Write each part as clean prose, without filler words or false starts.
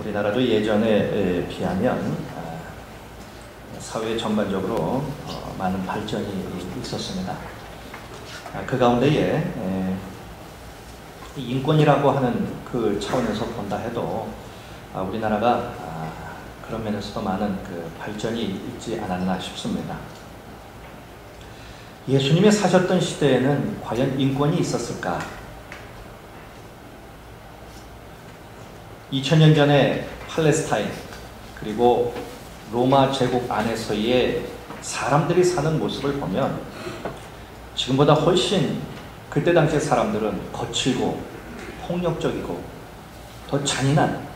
우리나라도 예전에 비하면 사회 전반적으로 많은 발전이 있었습니다. 그 가운데에 인권이라고 하는 그 차원에서 본다 해도 우리나라가 그런 면에서도 많은 그 발전이 있지 않았나 싶습니다. 예수님이 사셨던 시대에는 과연 인권이 있었을까? 2000년 전에 팔레스타인 그리고 로마 제국 안에서의 사람들이 사는 모습을 보면 지금보다 훨씬 그때 당시의 사람들은 거칠고 폭력적이고 더 잔인한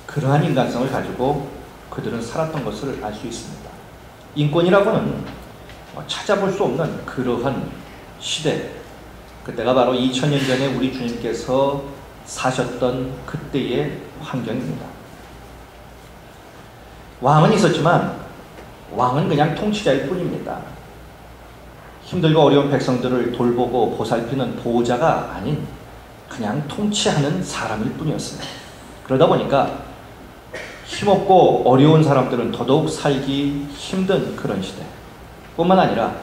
그러한 인간성을 가지고 그들은 살았던 것을 알 수 있습니다. 인권이라고는 찾아볼 수 없는 그러한 시대, 그때가 바로 2000년 전에 우리 주님께서 사셨던 그때의 환경입니다. 왕은 있었지만 왕은 그냥 통치자일 뿐입니다. 힘들고 어려운 백성들을 돌보고 보살피는 보호자가 아닌 그냥 통치하는 사람일 뿐이었습니다. 그러다 보니까 힘없고 어려운 사람들은 더더욱 살기 힘든 그런 시대 뿐만 아니라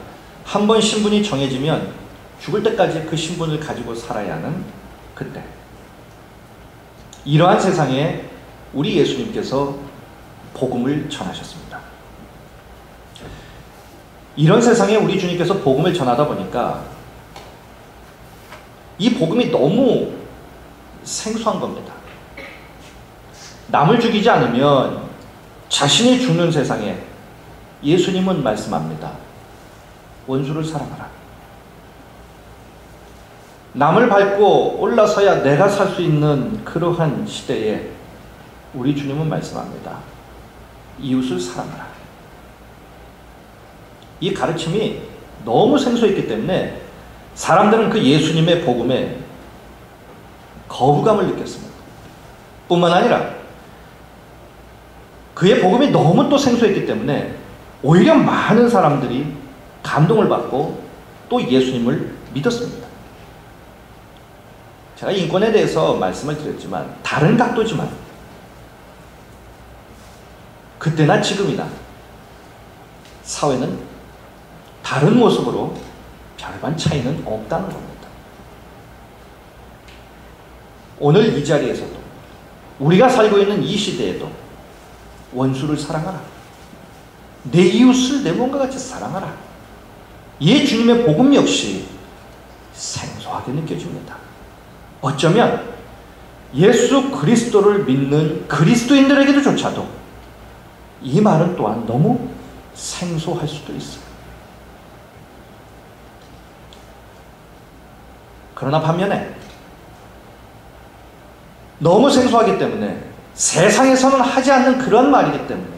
한 번 신분이 정해지면 죽을 때까지 그 신분을 가지고 살아야 하는 그때, 이러한 세상에 우리 예수님께서 복음을 전하셨습니다. 이런 세상에 우리 주님께서 복음을 전하다 보니까 이 복음이 너무 생소한 겁니다. 남을 죽이지 않으면 자신이 죽는 세상에 예수님은 말씀합니다. 원수를 사랑하라. 남을 밟고 올라서야 내가 살 수 있는 그러한 시대에 우리 주님은 말씀합니다. 이웃을 사랑하라. 이 가르침이 너무 생소했기 때문에 사람들은 그 예수님의 복음에 거부감을 느꼈습니다. 뿐만 아니라 그의 복음이 너무 또 생소했기 때문에 오히려 많은 사람들이 감동을 받고 또 예수님을 믿었습니다. 제가 인권에 대해서 말씀을 드렸지만 다른 각도지만 그때나 지금이나 사회는 다른 모습으로 별반 차이는 없다는 겁니다. 오늘 이 자리에서도 우리가 살고 있는 이 시대에도 원수를 사랑하라. 내 이웃을 내 몸과 같이 사랑하라. 이 주님의 복음 역시 생소하게 느껴집니다. 어쩌면 예수 그리스도를 믿는 그리스도인들에게조차도 이 말은 또한 너무 생소할 수도 있어요. 그러나 반면에 너무 생소하기 때문에 세상에서는 하지 않는 그런 말이기 때문에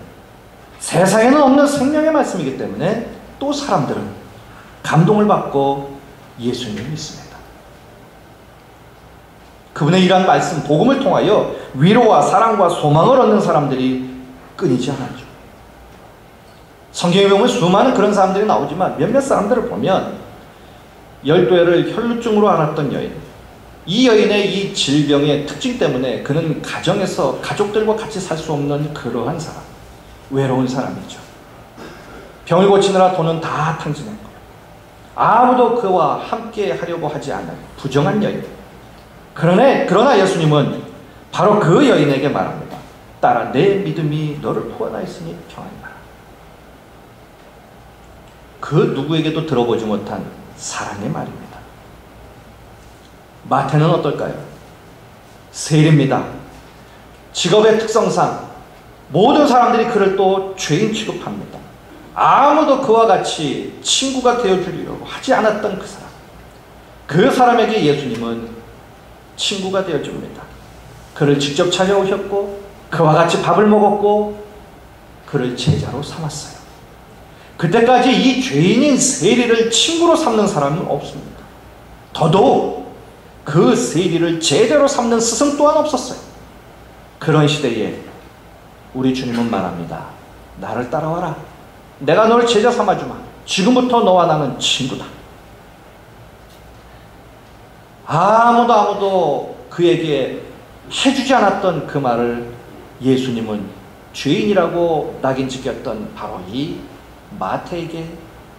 세상에는 없는 생명의 말씀이기 때문에 또 사람들은 감동을 받고 예수님을 믿습니다. 그분의 이러한 말씀, 복음을 통하여 위로와 사랑과 소망을 얻는 사람들이 끊이지 않았죠. 성경에 보면 수많은 그런 사람들이 나오지만 몇몇 사람들을 보면 12해를 혈루증으로 앓았던 여인, 이 여인의 이 질병의 특징 때문에 그는 가정에서 가족들과 같이 살 수 없는 그러한 사람, 외로운 사람이죠. 병을 고치느라 돈은 다 탕진했고 아무도 그와 함께 하려고 하지 않은 부정한 여인. 그러나 예수님은 바로 그 여인에게 말합니다. 딸아, 내 믿음이 너를 구원하였으니 평안히 가라. 그 누구에게도 들어보지 못한 사랑의 말입니다. 마태는 어떨까요? 세리입니다. 직업의 특성상 모든 사람들이 그를 또 죄인 취급합니다. 아무도 그와 같이 친구가 되어주려고 하지 않았던 그 사람. 그 사람에게 예수님은 친구가 되어줍니다. 그를 직접 찾아오셨고 그와 같이 밥을 먹었고 그를 제자로 삼았어요. 그때까지 이 죄인인 세리를 친구로 삼는 사람은 없습니다. 더더욱 그 세리를 제자로 삼는 스승 또한 없었어요. 그런 시대에 우리 주님은 말합니다. 나를 따라와라. 내가 너를 제자 삼아주마. 지금부터 너와 나는 친구다. 아무도 그에게 해주지 않았던 그 말을 예수님은 죄인이라고 낙인 찍혔던 바로 이 마태에게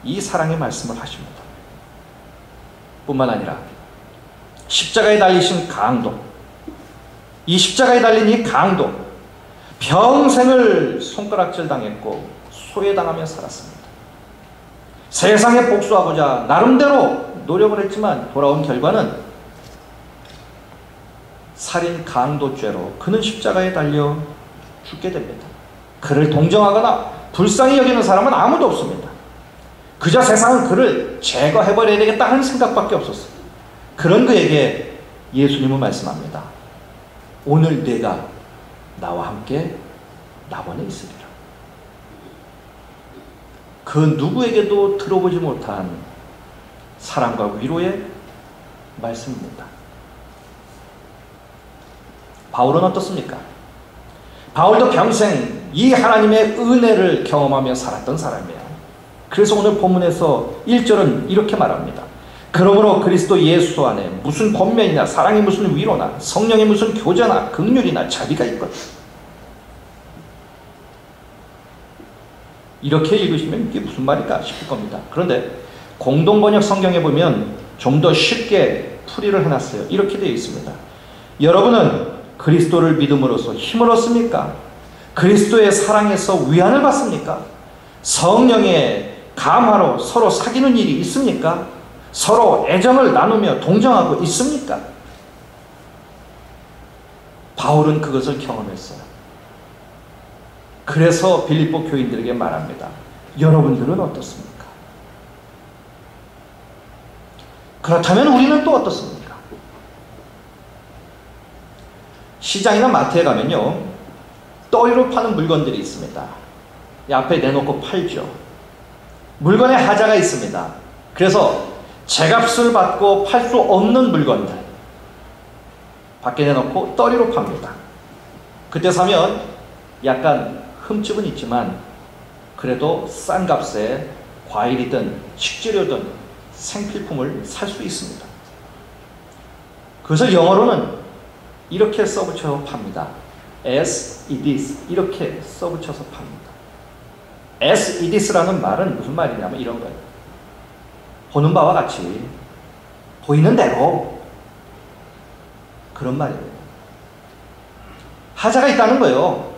이 사랑의 말씀을 하십니다. 뿐만 아니라 십자가에 달리신 강도, 이 십자가에 달린 이 강도 평생을 손가락질 당했고 소외당하며 살았습니다. 세상에 복수하고자 나름대로 노력을 했지만 돌아온 결과는 살인 강도죄로 그는 십자가에 달려 죽게 됩니다. 그를 동정하거나 불쌍히 여기는 사람은 아무도 없습니다. 그저 세상은 그를 제거해버려야 되겠다 하는 생각밖에 없었어요. 그런 그에게 예수님은 말씀합니다. 오늘 네가 나와 함께 낙원에 있으리라. 그 누구에게도 들어보지 못한 사랑과 위로의 말씀입니다. 바울은 어떻습니까? 바울도 평생 이 하나님의 은혜를 경험하며 살았던 사람이에요. 그래서 오늘 본문에서 1절은 이렇게 말합니다. 그러므로 그리스도 예수 안에 무슨 권면이나 사랑이 무슨 위로나 성령의 무슨 교제나 긍휼이나 자비가 있거든. 이렇게 읽으시면 이게 무슨 말일까 싶을 겁니다. 그런데 공동번역 성경에 보면 좀 더 쉽게 풀이를 해놨어요. 이렇게 되어 있습니다. 여러분은 그리스도를 믿음으로써 힘을 얻습니까? 그리스도의 사랑에서 위안을 받습니까? 성령의 감화로 서로 사귀는 일이 있습니까? 서로 애정을 나누며 동정하고 있습니까? 바울은 그것을 경험했어요. 그래서 빌립보 교인들에게 말합니다. 여러분들은 어떻습니까? 그렇다면 우리는 또 어떻습니까? 시장이나 마트에 가면요, 떠리로 파는 물건들이 있습니다. 이 앞에 내놓고 팔죠. 물건에 하자가 있습니다. 그래서 제값을 받고 팔 수 없는 물건들 밖에 내놓고 떠리로 팝니다. 그때 사면 약간 흠집은 있지만 그래도 싼 값에 과일이든 식재료든 생필품을 살 수 있습니다. 그것을 영어로는 이렇게 써붙여 팝니다. As it is, 이렇게 써붙여서 팝니다. As it is라는 말은 무슨 말이냐면 이런 거예요. 보는 바와 같이 보이는 대로, 그런 말이에요. 하자가 있다는 거예요.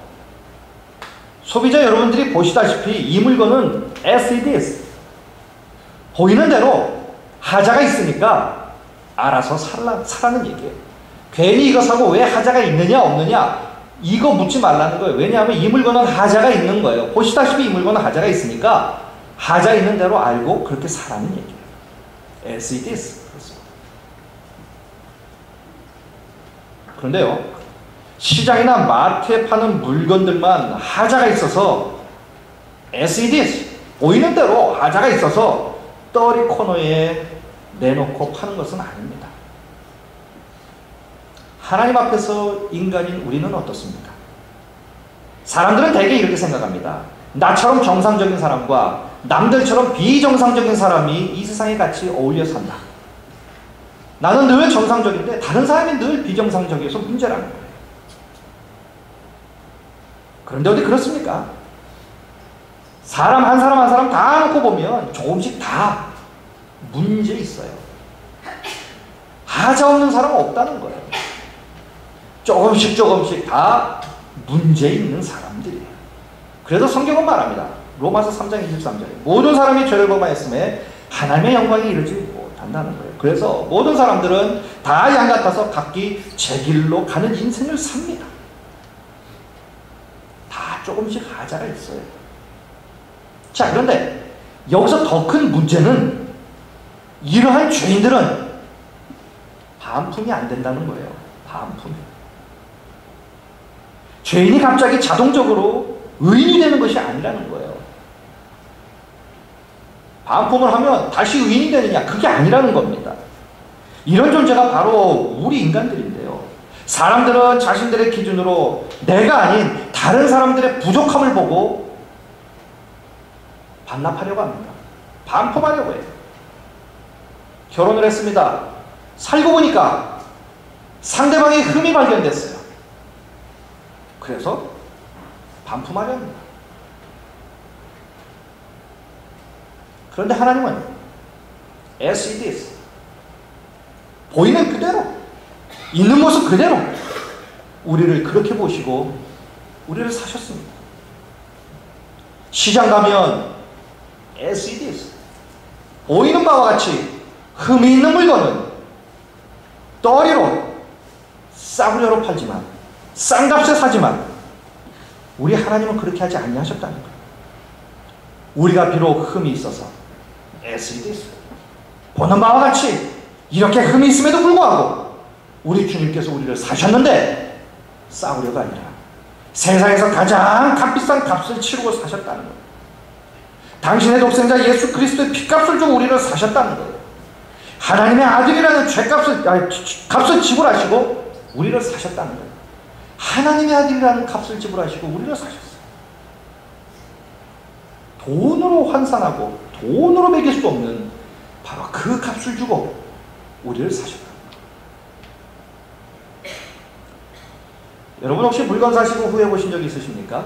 소비자 여러분들이 보시다시피 이 물건은 as it is, 보이는 대로 하자가 있으니까 알아서 사라는 얘기예요. 괜히 이거 사고 왜 하자가 있느냐 없느냐 이거 묻지 말라는 거예요. 왜냐하면 이 물건은 하자가 있는 거예요. 보시다시피 이 물건은 하자가 있으니까 하자 있는 대로 알고 그렇게 사라는 얘기예요. As it is. 그런데요, 시장이나 마트에 파는 물건들만 하자가 있어서 as it is, 보이는 대로 하자가 있어서 떠리 코너에 내놓고 파는 것은 아닙니다. 하나님 앞에서 인간인 우리는 어떻습니까? 사람들은 대개 이렇게 생각합니다. 나처럼 정상적인 사람과 남들처럼 비정상적인 사람이 이 세상에 같이 어울려 산다. 나는 늘 정상적인데 다른 사람이 늘 비정상적이어서 문제라는 거예요. 그런데 어디 그렇습니까? 사람 한 사람 한 사람 다 놓고 보면 조금씩 다 문제 있어요. 하자 없는 사람은 없다는 거예요. 조금씩 다 문제 있는 사람들이에요. 그래서 성경은 말합니다. 로마서 3장 23절에 모든 사람이 죄를 범하였음에 하나님의 영광이 이르지 못한다는 거예요. 그래서 모든 사람들은 다 양 같아서 각기 제 길로 가는 인생을 삽니다. 다 조금씩 하자가 있어요. 자, 그런데 여기서 더 큰 문제는 이러한 죄인들은 반품이 안 된다는 거예요. 반품이. 죄인이 갑자기 자동적으로 의인이 되는 것이 아니라는 거예요. 반품을 하면 다시 의인이 되느냐? 그게 아니라는 겁니다. 이런 존재가 바로 우리 인간들인데요. 사람들은 자신들의 기준으로 내가 아닌 다른 사람들의 부족함을 보고 반납하려고 합니다. 반품하려고 해요. 결혼을 했습니다. 살고 보니까 상대방의 흠이 발견됐어요. 그래서 반품하려 합니다. 그런데 하나님은 as it is, 보이는 그대로, 있는 모습 그대로 우리를 그렇게 보시고 우리를 사셨습니다. 시장 가면 as it is, 보이는 바와 같이 흠이 있는 물건은 떠리로 싸구려로 팔지만, 싼 값에 사지만 우리 하나님은 그렇게 하지 아니하셨다는 거예요. 우리가 비록 흠이 있어서 as it is, 보는 바와 같이 이렇게 흠이 있음에도 불구하고 우리 주님께서 우리를 사셨는데 싸구려가 아니라 세상에서 가장 값비싼 값을 치르고 사셨다는 거예요. 당신의 독생자 예수 그리스도의 피값을 주고 우리를 사셨다는 거예요. 하나님의 아들이라는 값을 지불하시고 우리를 사셨다는 거예요. 하나님의 아들이라는 값을 지불하시고 우리를 사셨어요. 돈으로 환산하고 돈으로 매길 수 없는 바로 그 값을 주고 우리를 사셨다. 여러분 혹시 물건 사시고 후회 보신 적 있으십니까?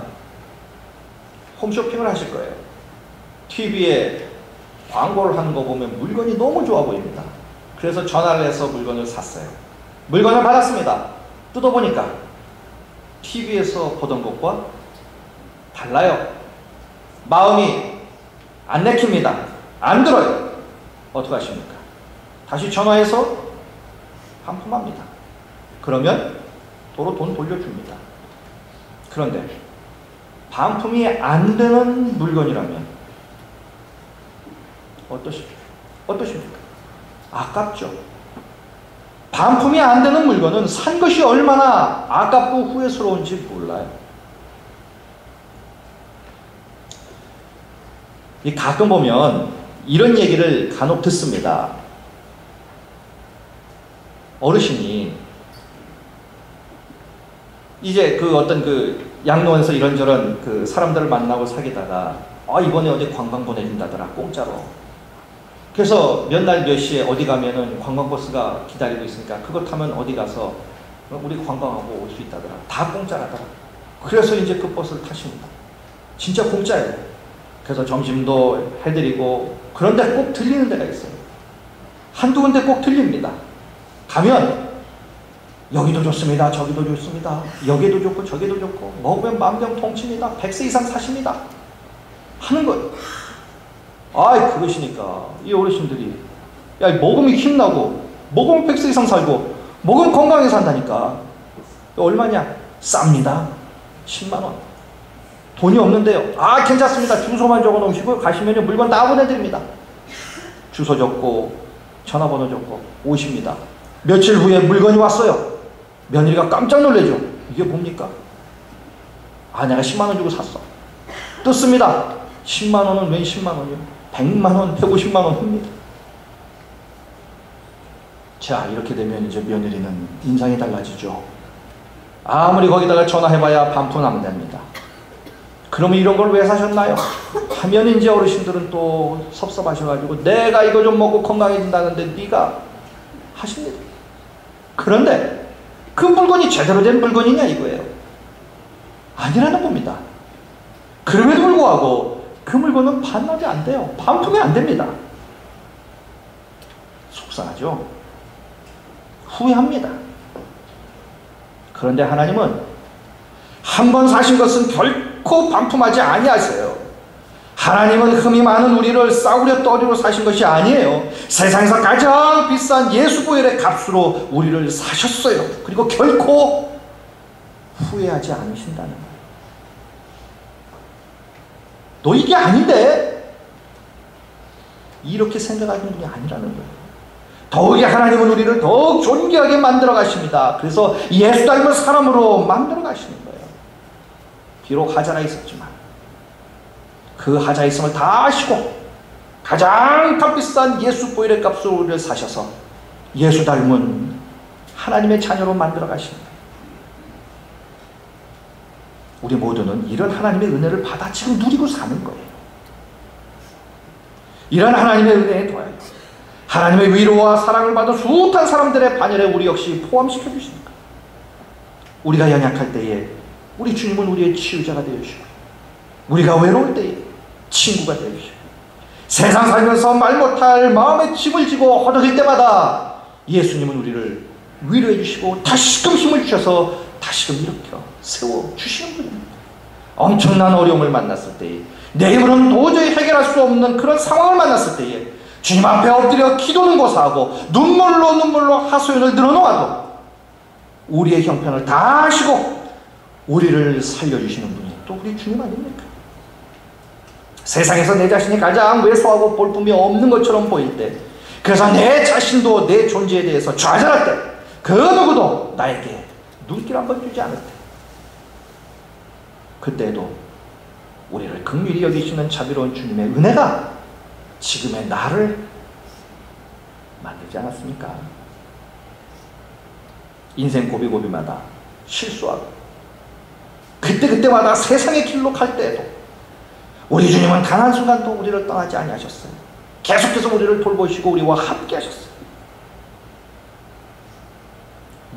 홈쇼핑을 하실 거예요. TV에 광고를 하는 거 보면 물건이 너무 좋아 보입니다. 그래서 전화를 해서 물건을 샀어요. 물건을 받았습니다. 뜯어보니까 TV에서 보던 것과 달라요. 마음이 안 내킵니다. 안 들어요. 어떻게 하십니까? 다시 전화해서 반품합니다. 그러면 도로 돈 돌려줍니다. 그런데 반품이 안 되는 물건이라면 어떠십니까? 아깝죠. 반품이 안 되는 물건은 산 것이 얼마나 아깝고 후회스러운지 몰라요. 가끔 보면 이런 얘기를 간혹 듣습니다. 어르신이 이제 어떤 양로원에서 이런저런 사람들을 만나고 사귀다가 이번에 어디 관광 보내준다더라, 공짜로. 그래서 몇 날 몇 시에 어디 가면은 관광버스가 기다리고 있으니까 그거 타면 어디 가서 우리 관광하고 올 수 있다더라. 다 공짜라더라. 그래서 이제 그 버스를 타십니다. 진짜 공짜예요. 그래서 점심도 해드리고, 그런데 꼭 들리는 데가 있어요. 한두 군데 꼭 들립니다. 가면 여기도 좋습니다, 저기도 좋습니다, 여기도 좋고 저기도 좋고, 먹으면 만병통치입니다, 100세 이상 사십니다 하는 거예요. 그것이니까 이 어르신들이 먹으면 힘나고, 먹으면 100세 이상 살고, 먹으면 건강하게 산다니까. 얼마냐? 쌉니다. 10만원. 돈이 없는데요. 괜찮습니다. 주소만 적어 놓으시고 가시면 물건 다 보내드립니다. 주소 적고 전화번호 적고 오십니다. 며칠 후에 물건이 왔어요. 며느리가 깜짝 놀라죠. 이게 뭡니까? 내가 10만원 주고 샀어. 뜯습니다. 10만원은 웬 10만원이요? 100만원, 150만원 합니다. 자, 이렇게 되면 이제 며느리는 인상이 달라지죠. 아무리 거기다가 전화해봐야 반품 안 됩니다. 그러면 이런 걸 왜 사셨나요? 하면 이제 어르신들은 또 섭섭하셔가지고, 내가 이거 좀 먹고 건강해진다는데 네가 하십니다. 그런데 그 물건이 제대로 된 물건이냐 이거예요. 아니라는 겁니다. 그럼에도 불구하고 그 물건은 반납이 안 돼요. 반품이 안 됩니다. 속상하죠. 후회합니다. 그런데 하나님은 한 번 사신 것은 결코 반품하지 아니하세요. 하나님은 흠이 많은 우리를 싸구려 떠리로 사신 것이 아니에요. 세상에서 가장 비싼 예수 보혈의 값으로 우리를 사셨어요. 그리고 결코 후회하지 않으신다는 거예요. 너 이게 아닌데? 이렇게 생각하는 분이 아니라는 거예요. 더욱이 하나님은 우리를 더욱 존귀하게 만들어 가십니다. 그래서 예수 닮은 사람으로 만들어 가시는 거예요. 비록 하자가 있었지만 그 하자 있음을 다 아시고 가장 값비싼 예수 보혈의 값으로 우리를 사셔서 예수 닮은 하나님의 자녀로 만들어 가십니다. 우리 모두는 이런 하나님의 은혜를 받아 지금 누리고 사는 거예요. 이런 하나님의 은혜에 더하여 하나님의 위로와 사랑을 받은 숱한 사람들의 반열에 우리 역시 포함시켜 주십니다. 우리가 연약할 때에 우리 주님은 우리의 치유자가 되어주시고, 우리가 외로울 때에 친구가 되어주시고, 세상 살면서 말 못할 마음에 짐을 지고 허덕일 때마다 예수님은 우리를 위로해 주시고 다시금 힘을 주셔서 다시금 일으켜 세워주시는 분입니다. 엄청난 어려움을 만났을 때에, 내 힘으로는 도저히 해결할 수 없는 그런 상황을 만났을 때에 주님 앞에 엎드려 기도는 고사하고 눈물로 하소연을 늘어놓아도 우리의 형편을 다 아시고 우리를 살려주시는 분이 또 우리 주님 아닙니까? 세상에서 내 자신이 가장 왜소하고 볼품이 없는 것처럼 보일 때, 그래서 내 자신도 내 존재에 대해서 좌절할 때, 그 누구도 나에게 눈길 한번 주지 않을 때, 그때도 우리를 긍휼히 여기시는 자비로운 주님의 은혜가 지금의 나를 만들지 않았습니까? 인생 고비고비마다 실수하고 그때마다 세상의 길로 갈 때에도 우리 주님은 단 한순간도 우리를 떠나지 아니하셨어요. 계속해서 우리를 돌보시고 우리와 함께 하셨어요.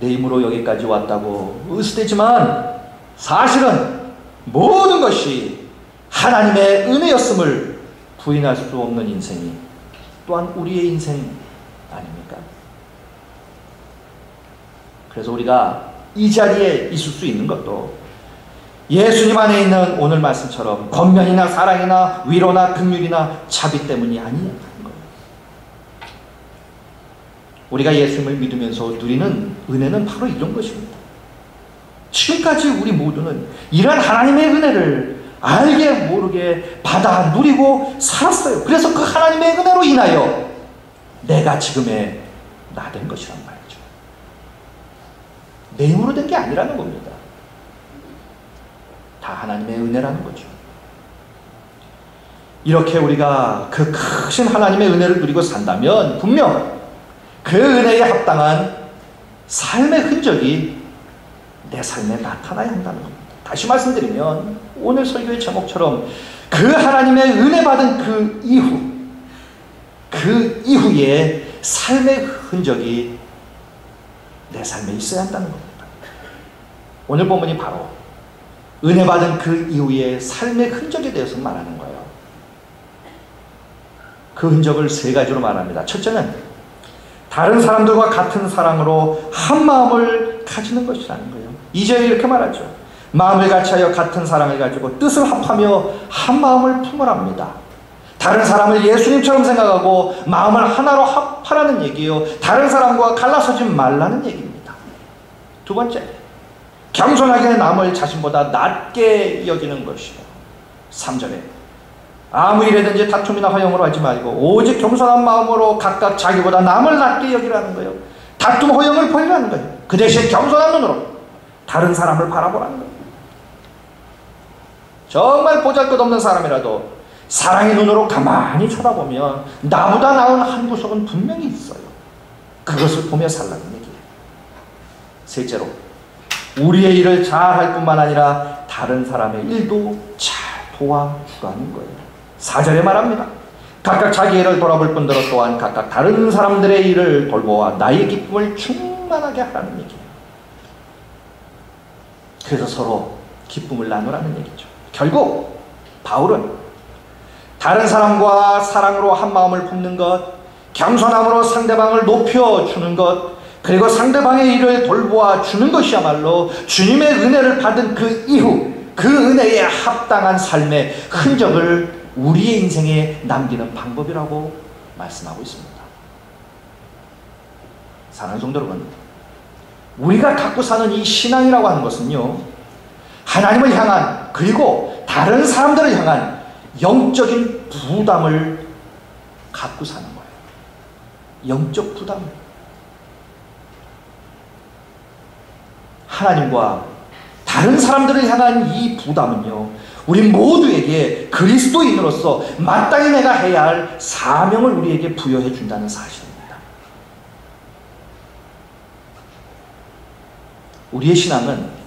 내 힘으로 여기까지 왔다고 의스대지만 사실은 모든 것이 하나님의 은혜였음을 부인할 수 없는 인생이 또한 우리의 인생 아닙니까? 그래서 우리가 이 자리에 있을 수 있는 것도 예수님 안에 있는 오늘 말씀처럼 권면이나 사랑이나 위로나 긍휼이나 자비 때문이 아니라는 거예요. 우리가 예수님을 믿으면서 누리는 은혜는 바로 이런 것입니다. 지금까지 우리 모두는 이런 하나님의 은혜를 알게 모르게 받아 누리고 살았어요. 그래서 그 하나님의 은혜로 인하여 내가 지금의 나 된 것이란 말이죠. 내 힘으로 된 게 아니라는 겁니다. 다 하나님의 은혜라는 거죠. 이렇게 우리가 그 크신 하나님의 은혜를 누리고 산다면 분명 그 은혜에 합당한 삶의 흔적이 내 삶에 나타나야 한다는 겁니다. 다시 말씀드리면 오늘 설교의 제목처럼 그 하나님의 은혜 받은 그 이후에 삶의 흔적이 내 삶에 있어야 한다는 겁니다. 오늘 본문이 바로 은혜 받은 그 이후에 삶의 흔적에 대해서 말하는 거예요. 그 흔적을 세 가지로 말합니다. 첫째는 다른 사람들과 같은 사랑으로 한 마음을 가지는 것이라는 거예요. 2절에 이렇게 말하죠. 마음을 같이하여 같은 사랑을 가지고 뜻을 합하며 한 마음을 품으랍니다. 다른 사람을 예수님처럼 생각하고 마음을 하나로 합하라는 얘기예요. 다른 사람과 갈라서지 말라는 얘기입니다. 두 번째, 겸손하게 남을 자신보다 낮게 여기는 것이요. 3절에 아무 일에든지 다툼이나 허용으로 하지 말고 오직 겸손한 마음으로 각각 자기보다 남을 낮게 여기라는 거예요. 다툼 허용을 버리라는 거예요. 그 대신 겸손한 눈으로 다른 사람을 바라보라는 거예요. 정말 보잘것없는 사람이라도 사랑의 눈으로 가만히 쳐다보면 나보다 나은 한 구석은 분명히 있어요. 그것을 보며 살라는 얘기예요. 셋째로 우리의 일을 잘할 뿐만 아니라 다른 사람의 일도 잘 도와주라는 거예요. 4절에 말합니다. 각각 자기 일을 돌아볼 뿐더러 또한 각각 다른 사람들의 일을 돌보아 나의 기쁨을 충만하게 하라는 얘기예요. 그래서 서로 기쁨을 나누라는 얘기죠. 결국 바울은 다른 사람과 사랑으로 한 마음을 품는 것, 겸손함으로 상대방을 높여주는 것, 그리고 상대방의 일을 돌보아 주는 것이야말로 주님의 은혜를 받은 그 이후 그 은혜에 합당한 삶의 흔적을 우리의 인생에 남기는 방법이라고 말씀하고 있습니다. 사랑하는 성도 여러분, 우리가 갖고 사는 이 신앙이라고 하는 것은요, 하나님을 향한 그리고 다른 사람들을 향한 영적인 부담을 갖고 사는 거예요. 영적 부담. 하나님과 다른 사람들을 향한 이 부담은요, 우리 모두에게 그리스도인으로서 마땅히 내가 해야 할 사명을 우리에게 부여해 준다는 사실입니다. 우리의 신앙은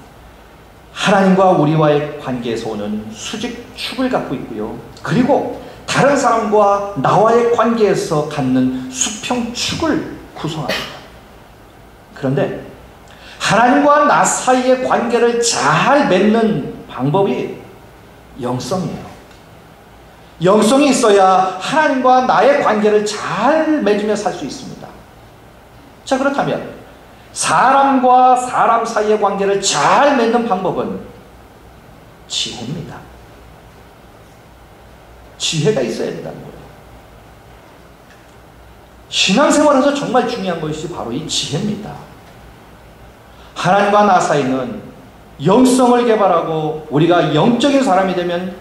하나님과 우리와의 관계에서 오는 수직축을 갖고 있고요. 그리고 다른 사람과 나와의 관계에서 갖는 수평축을 구성합니다. 그런데 하나님과 나 사이의 관계를 잘 맺는 방법이 영성이에요. 영성이 있어야 하나님과 나의 관계를 잘 맺으며 살 수 있습니다. 자, 그렇다면 사람과 사람 사이의 관계를 잘 맺는 방법은 지혜입니다. 지혜가 있어야 된다는 거예요. 신앙생활에서 정말 중요한 것이 바로 이 지혜입니다. 하나님과 나 사이는 영성을 개발하고 우리가 영적인 사람이 되면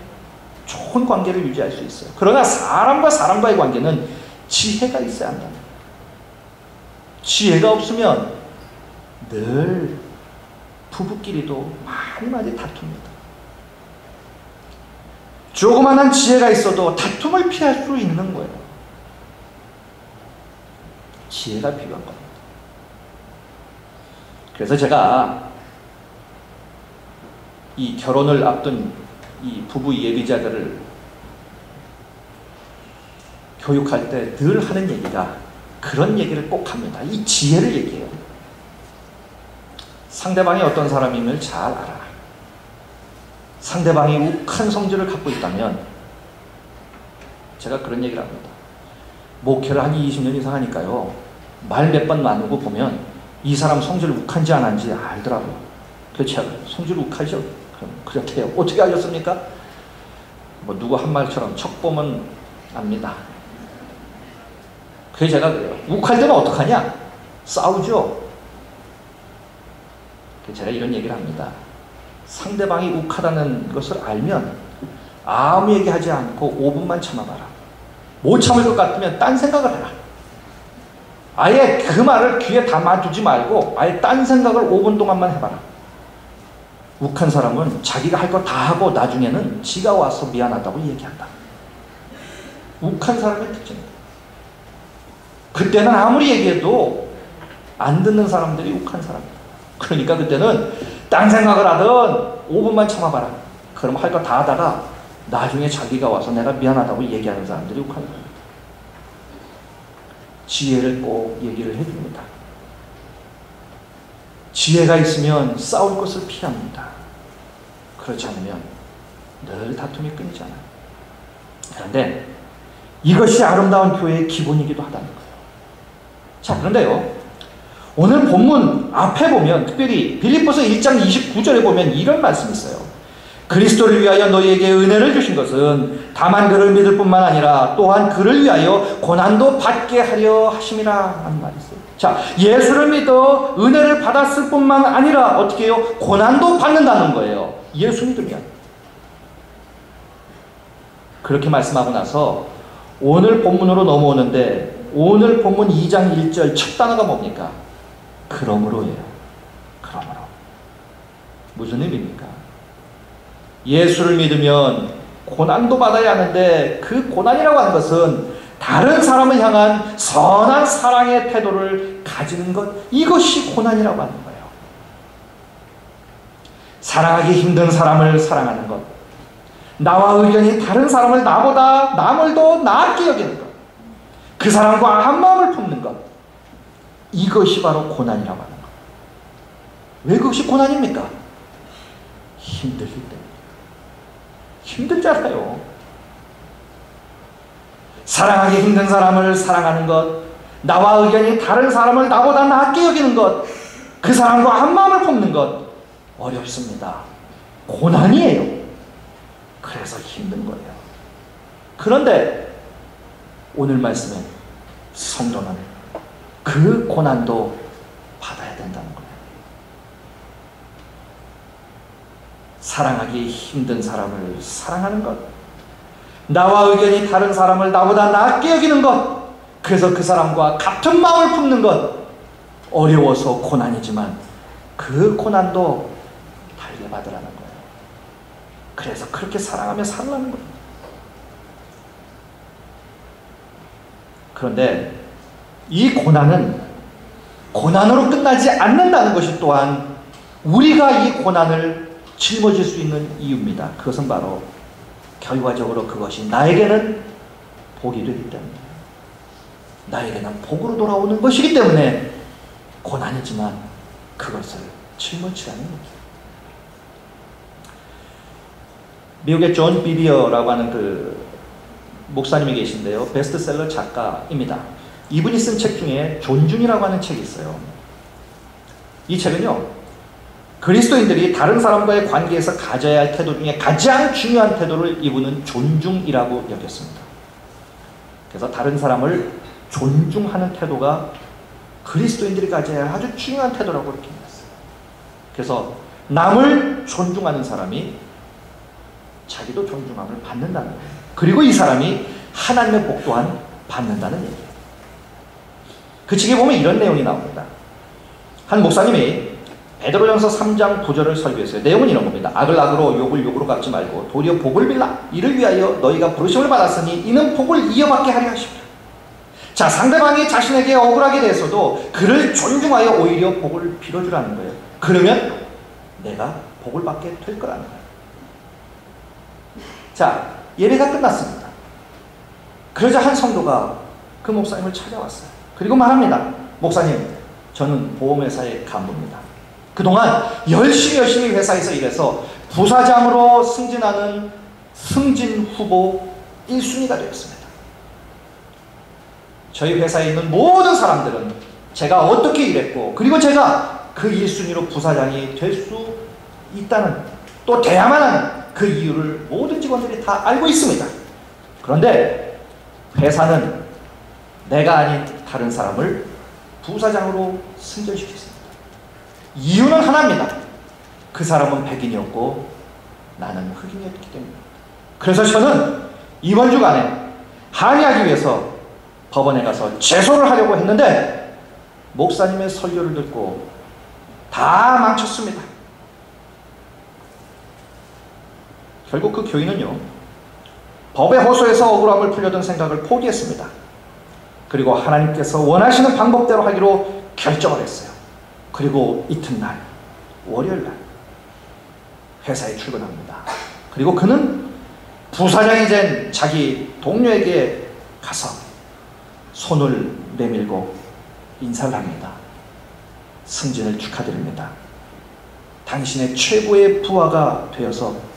좋은 관계를 유지할 수 있어요. 그러나 사람과 사람과의 관계는 지혜가 있어야 한다. 지혜가 없으면 늘 부부끼리도 많이 다툽니다. 조그만한 지혜가 있어도 다툼을 피할 수 있는 거예요. 지혜가 필요한 겁니다. 그래서 제가 이 결혼을 앞둔 이 부부 예비자들을 교육할 때 늘 하는 얘기가 그런 얘기를 꼭 합니다. 이 지혜를 얘기해요. 상대방이 어떤 사람임을 잘 알아. 상대방이 욱한 성질을 갖고 있다면 제가 그런 얘기를 합니다. 목회를 한 20년 이상 하니까요. 말 몇 번 나누고 보면 이 사람 성질 욱한지 안 한지 알더라고요. 그래서 제가 성질 욱하죠? 그럼 그렇게 해요. 어떻게 알렸습니까? 뭐 누구 한 말처럼 척 보면 압니다. 그래서 제가 그래요. 욱할 때는 어떡하냐? 싸우죠. 그래서 제가 이런 얘기를 합니다. 상대방이 욱하다는 것을 알면 아무 얘기하지 않고 5분만 참아봐라. 못 참을 것 같으면 딴 생각을 해라. 아예 그 말을 귀에 담아두지 말고 아예 딴 생각을 5분 동안만 해봐라. 욱한 사람은 자기가 할 거 다 하고 나중에는 지가 와서 미안하다고 얘기한다. 욱한 사람의 특징이다. 그때는 아무리 얘기해도 안 듣는 사람들이 욱한 사람이다. 그러니까 그때는 딴 생각을 하든 5분만 참아봐라. 그럼 할 거 다 하다가 나중에 자기가 와서 내가 미안하다고 얘기하는 사람들이 욱한 사람이다. 지혜를 꼭 얘기를 해줍니다. 지혜가 있으면 싸울 것을 피합니다. 그렇지 않으면 늘 다툼이 끊이지 않아요. 그런데 이것이 아름다운 교회의 기본이기도 하다는 거예요. 자, 그런데요. 오늘 본문 앞에 보면 특별히 빌립보서 1장 29절에 보면 이런 말씀이 있어요. 그리스도를 위하여 너희에게 은혜를 주신 것은 다만 그를 믿을 뿐만 아니라 또한 그를 위하여 고난도 받게 하려 하심이라 하는 말이 있어요. 자, 예수를 믿어 은혜를 받았을 뿐만 아니라 어떻게 해요? 고난도 받는다는 거예요. 예수 믿으면. 그렇게 말씀하고 나서 오늘 본문으로 넘어오는데 오늘 본문 2장 1절 첫 단어가 뭡니까? 그러므로예요. 그러므로. 무슨 의미입니까? 예수를 믿으면 고난도 받아야 하는데 그 고난이라고 하는 것은 다른 사람을 향한 선한 사랑의 태도를 가지는 것, 이것이 고난이라고 하는 거예요. 사랑하기 힘든 사람을 사랑하는 것, 나와 의견이 다른 사람을 나보다 남을 더 나았게 여기는 것, 그 사람과 한 마음을 품는 것, 이것이 바로 고난이라고 하는 것. 왜 그것이 고난입니까? 힘들기 때문에. 힘들잖아요. 사랑하기 힘든 사람을 사랑하는 것, 나와 의견이 다른 사람을 나보다 낫게 여기는 것, 그 사람과 한 마음을 품는 것, 어렵습니다. 고난이에요. 그래서 힘든 거예요. 그런데 오늘 말씀에 성도는 그 고난도 받아야 된다는 거예요. 사랑하기 힘든 사람을 사랑하는 것, 나와 의견이 다른 사람을 나보다 낫게 여기는 것, 그래서 그 사람과 같은 마음을 품는 것, 어려워서 고난이지만 그 고난도 달게 받으라는 거예요. 그래서 그렇게 사랑하며 살라는 거예요. 그런데 이 고난은 고난으로 끝나지 않는다는 것이 또한 우리가 이 고난을 짊어질 수 있는 이유입니다. 그것은 바로 결과적으로 그것이 나에게는 복이 되기 때문에, 나에게는 복으로 돌아오는 것이기 때문에 고난이지만 그것을 짊어지라는 얘기예요. 미국의 존 비비어라고 하는 그 목사님이 계신데요. 베스트셀러 작가입니다. 이분이 쓴 책 중에 존중이라고 하는 책이 있어요. 이 책은요, 그리스도인들이 다른 사람과의 관계에서 가져야 할 태도 중에 가장 중요한 태도를 이분은 존중이라고 여겼습니다. 그래서 다른 사람을 존중하는 태도가 그리스도인들이 가져야 할 아주 중요한 태도라고 이렇게 말했어요. 그래서 남을 존중하는 사람이 자기도 존중함을 받는다는 거예요. 그리고 이 사람이 하나님의 복 또한 받는다는 얘기예요. 그 책에 보면 이런 내용이 나옵니다. 한 목사님이 베드로전서 3장 9절을 설교했어요. 내용은 이런 겁니다. 악을 악으로 욕을 욕으로 갚지 말고 도리어 복을 빌라. 이를 위하여 너희가 부르심을 받았으니 이는 복을 이어받게 하려 하십니다. 자, 상대방이 자신에게 억울하게 대해서도 그를 존중하여 오히려 복을 빌어주라는 거예요. 그러면 내가 복을 받게 될 거라는 거예요. 자, 예배가 끝났습니다. 그러자 한 성도가 그 목사님을 찾아왔어요. 그리고 말합니다. 목사님, 저는 보험회사의 간부입니다. 그동안 열심히 회사에서 일해서 부사장으로 승진하는 승진 후보 1순위가 되었습니다. 저희 회사에 있는 모든 사람들은 제가 어떻게 일했고, 그리고 제가 그 1순위로 부사장이 될 수 있다는, 또 돼야만 하는 그 이유를 모든 직원들이 다 알고 있습니다. 그런데 회사는 내가 아닌 다른 사람을 부사장으로 승진시켰습니다. 이유는 하나입니다. 그 사람은 백인이었고 나는 흑인이었기 때문입니다. 그래서 저는 이번 주간에 항의하기 위해서 법원에 가서 제소를 하려고 했는데 목사님의 설교를 듣고 다 망쳤습니다. 결국 그 교인은요, 법의 호소에서 억울함을 풀려던 생각을 포기했습니다. 그리고 하나님께서 원하시는 방법대로 하기로 결정을 했어요. 그리고 이튿날, 월요일날 회사에 출근합니다. 그리고 그는 부사장이 된 자기 동료에게 가서 손을 내밀고 인사를 합니다. 승진을 축하드립니다. 당신의 최고의 부하가 되어서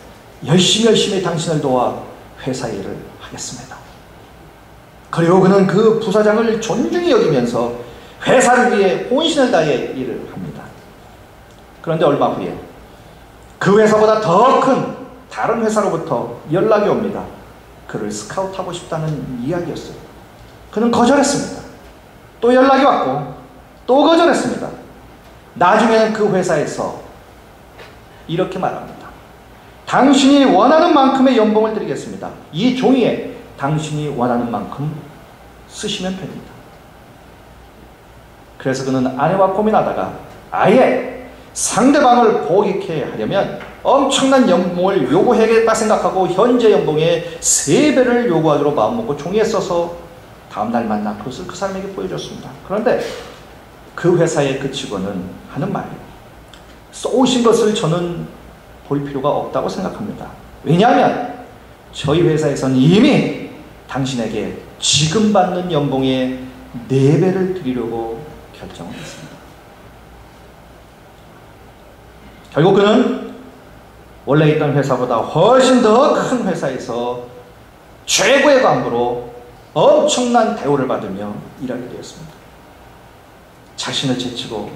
열심히 당신을 도와 회사 일을 하겠습니다. 그리고 그는 그 부사장을 존중히 여기면서 회사를 위해 혼신을 다해 일을 합니다. 그런데 얼마 후에 그 회사보다 더 큰 다른 회사로부터 연락이 옵니다. 그를 스카우트하고 싶다는 이야기였어요. 그는 거절했습니다. 또 연락이 왔고 또 거절했습니다. 나중에는 그 회사에서 이렇게 말합니다. 당신이 원하는 만큼의 연봉을 드리겠습니다. 이 종이에 당신이 원하는 만큼 쓰시면 됩니다. 그래서 그는 아내와 고민하다가 아예 상대방을 보이게 하려면 엄청난 연봉을 요구해야겠다 생각하고 현재 연봉의 3배를 요구하기로 마음먹고 종이에 써서 다음날 만나 그것을 그 사람에게 보여줬습니다. 그런데 그 회사의 그 직원은 하는 말이에요. 쏘신 것을 저는 볼 필요가 없다고 생각합니다. 왜냐하면 저희 회사에서는 이미 당신에게 지금 받는 연봉의 4배를 드리려고 결정을 했습니다. 결국 그는 원래 있던 회사보다 훨씬 더 큰 회사에서 최고의 간부로 엄청난 대우를 받으며 일하게 되었습니다. 자신을 제치고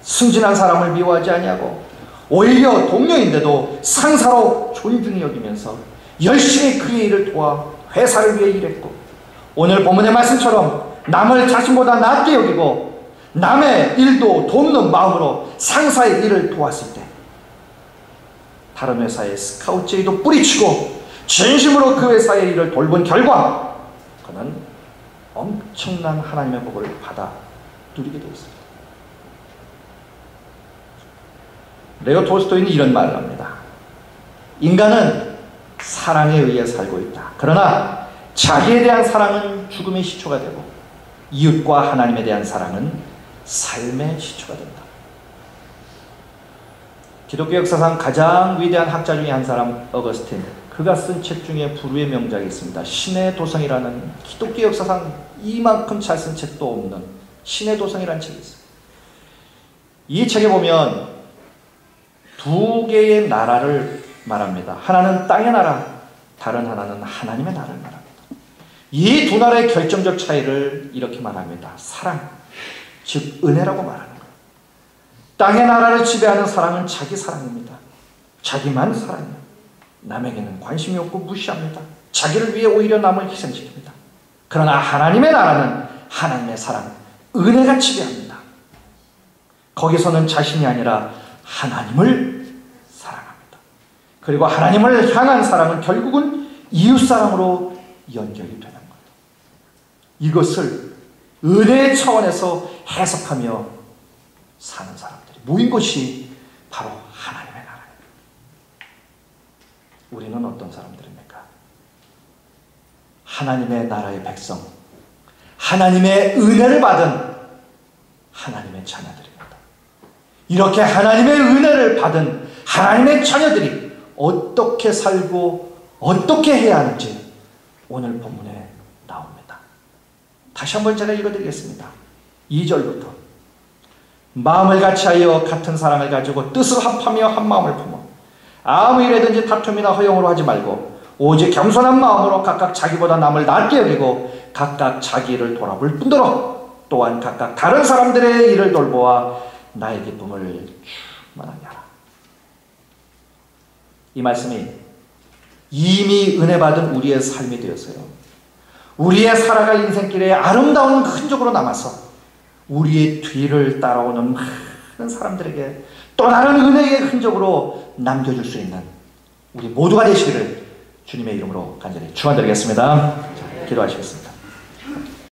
승진한 사람을 미워하지 아니하고 오히려 동료인데도 상사로 존중히 여기면서 열심히 그의 일을 도와 회사를 위해 일했고, 오늘 본문의 말씀처럼 남을 자신보다 낮게 여기고 남의 일도 돕는 마음으로 상사의 일을 도왔을 때 다른 회사의 스카우트 제의도 뿌리치고 진심으로 그 회사의 일을 돌본 결과 그는 엄청난 하나님의 복을 받아 누리게 되었습니다. 레오 톨스토이는 이런 말을 합니다. 인간은 사랑에 의해 살고 있다. 그러나 자기에 대한 사랑은 죽음의 시초가 되고 이웃과 하나님에 대한 사랑은 삶의 시초가 된다. 기독교 역사상 가장 위대한 학자 중에 한 사람 어거스틴, 그가 쓴 책 중에 불후의 명작이 있습니다. 신의 도성이라는, 기독교 역사상 이만큼 잘 쓴 책도 없는 신의 도성이라는 책이 있어요. 이 책에 보면 두 개의 나라를 말합니다. 하나는 땅의 나라, 다른 하나는 하나님의 나라를 말합니다. 이 두 나라의 결정적 차이를 이렇게 말합니다. 사랑, 즉 은혜라고 말하는 거예요. 땅의 나라를 지배하는 사랑은 자기 사랑입니다. 자기만 사랑해요. 남에게는 관심이 없고 무시합니다. 자기를 위해 오히려 남을 희생시킵니다. 그러나 하나님의 나라는 하나님의 사랑, 은혜가 지배합니다. 거기서는 자신이 아니라 하나님을 사랑합니다. 그리고 하나님을 향한 사랑은 결국은 이웃사랑으로 연결이 되는 거예요. 이것을 은혜의 차원에서 해석하며 사는 사람들이 모인 것이 바로 하나님의 나라예요. 우리는 어떤 사람들입니까? 하나님의 나라의 백성, 하나님의 은혜를 받은 하나님의 자녀들입니다. 이렇게 하나님의 은혜를 받은 하나님의 자녀들이 어떻게 살고 어떻게 해야 하는지 오늘 본문에 나옵니다. 다시 한번 제가 읽어드리겠습니다. 2절부터 마음을 같이하여 같은 사랑을 가지고 뜻을 합하며 한 마음을 품어 아무 일에든지 다툼이나 허용으로 하지 말고 오직 겸손한 마음으로 각각 자기보다 남을 낫게 여기고 각각 자기 일을 돌아볼 뿐더러 또한 각각 다른 사람들의 일을 돌보아 나의 기쁨을 충만하게 하라. 이 말씀이 이미 은혜 받은 우리의 삶이 되어서요, 우리의 살아갈 인생길에 아름다운 흔적으로 남아서 우리의 뒤를 따라오는 많은 사람들에게 또 다른 은혜의 흔적으로 남겨줄 수 있는 우리 모두가 되시기를 주님의 이름으로 간절히 축원드리겠습니다. 기도하시겠습니다.